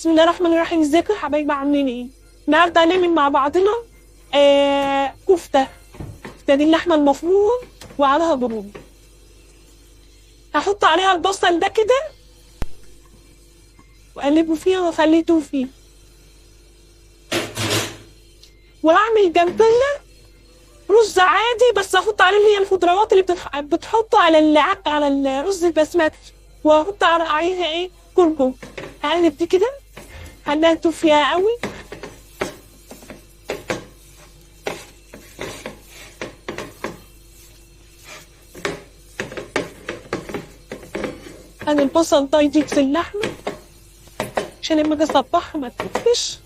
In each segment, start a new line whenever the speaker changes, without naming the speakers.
بسم الله الرحمن الرحيم. ازيكم يا حبايبي، عاملين ايه؟ النهارده هنعمل مع بعضنا كفته دي اللحمه المفرومه وعليها برومي. هحط عليها البصل ده كده واقلبه فيها واخليته فيه، واعمل جنبنا رز عادي بس احط عليه اللي هي الخضروات اللي بتحطه على الرز البسمتي، واحط عليها ايه كركم. هقلب دي كده، خليها تدوب فيها قوي. انا البصل ده يضيق في اللحمه عشان لما اجي اصبحها ما تنفش.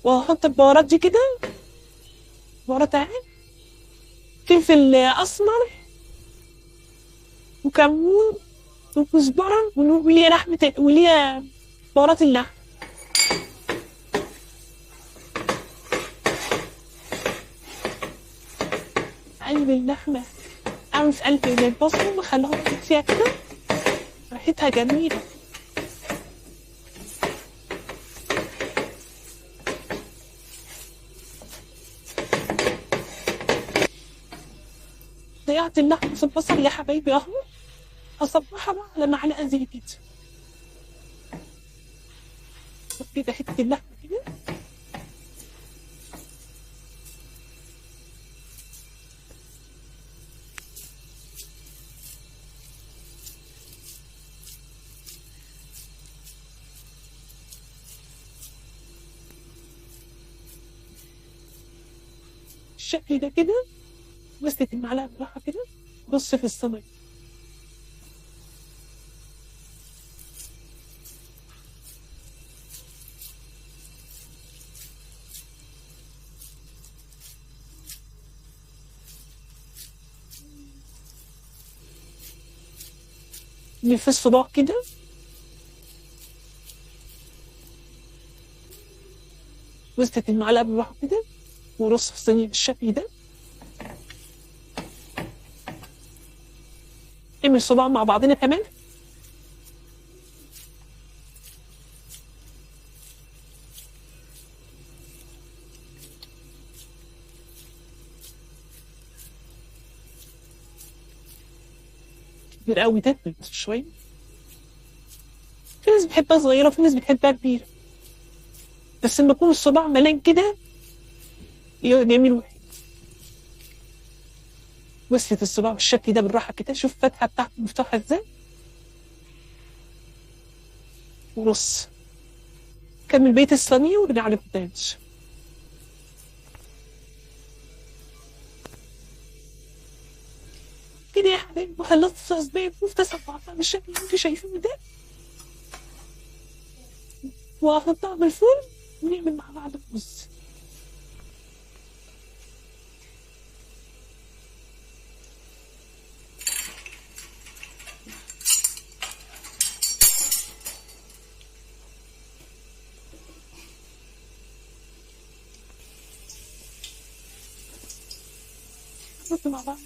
واحط البهارات دي كده، بهارات اهي، فلفل اسمر وكمون وكزبره وليا وليا بهارات اللحم. قلب اللحمه اعمل في قلب البصل واخليها تطيب فيها كده، ريحتها جميله. ضيعت اللحمه في البصل يا حبايبي اهو. اصبحها بقى على معلقه زي كده كده، حته اللحمه كده. الشكل ده كده، مسكت المعلقه بالراحه كده، بص في الصينيه. اللي في الصباع كده، مسكت المعلقه بالراحه كده ورص في الصينيه بالشكل ده. اعمل الصباع مع بعضنا كمان. كبير قوي ده شويه، في ناس بتحبها صغيره وفي ناس بتحبها كبيره، بس لما يكون الصباع ملان كده جميل وحلو. وصلت الصباع بالشكل ده بالراحه كده، شوف الفتحه بتاعته مفتوحه ازاي، ورص. كمل بقيه الصينيه وارجع للبوتاجاز. كده يا حبايبي، وخلصت الصوص بقى الكفته صبعتها بالشكل اللي انتوا شايفينه ده، وهحطها بالفرن ونعمل مع بعض الرز. نحط مع بعض.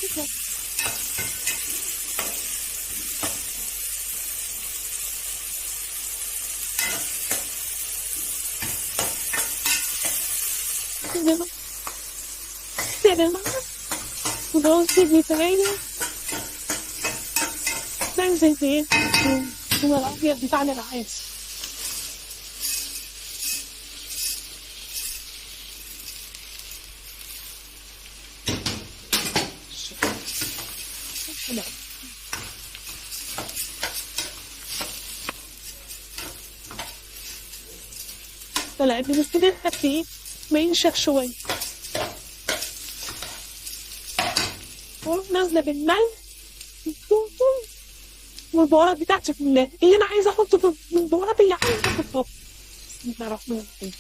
كده كده كده ورز بتاعنا ننزل بيه هو الأبيض بتاعنا العادي. لا طلع بنبتدي نخليه ما ينشف شوية، واروح نازلة بالملح والبهارات بتاعتي كلها اللي انا عايزه احطه من البهارات اللي عايزه احطها. الرحمن الرحيم.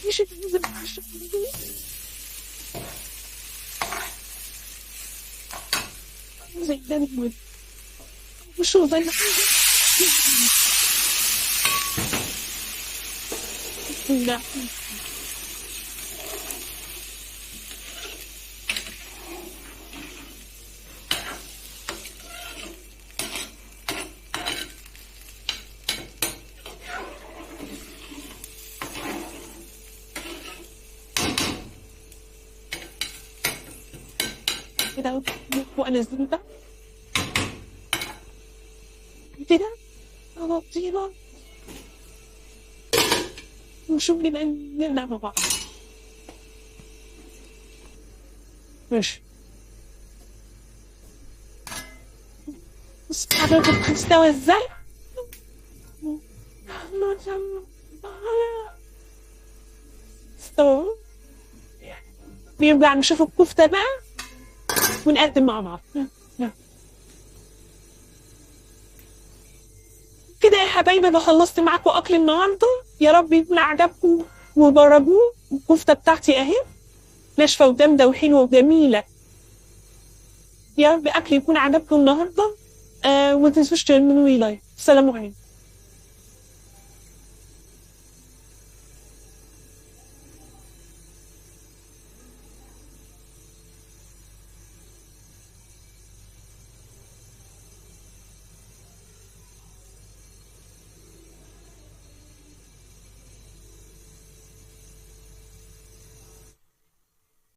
ايش اللي زي ده المهم وشو ظل لا كده وانزل ده كده اغطيها ونشوف كده نرجع مع بعض. ماشي بس حضرتك مستوى ازاي؟ استوى. بيرجع نشوف الكفتة بقى ونقدم مع بعض. كده يا حبايبي انا خلصت معاكم اكل النهارده، يا رب يكون عجبكم وجربوه. الكفته بتاعتي اهي ناشفه ودامده وحلوه وجميله. يا رب اكل يكون عجبكم النهارده. وما تنسوش تعملوا لي لايك. السلام عليكم.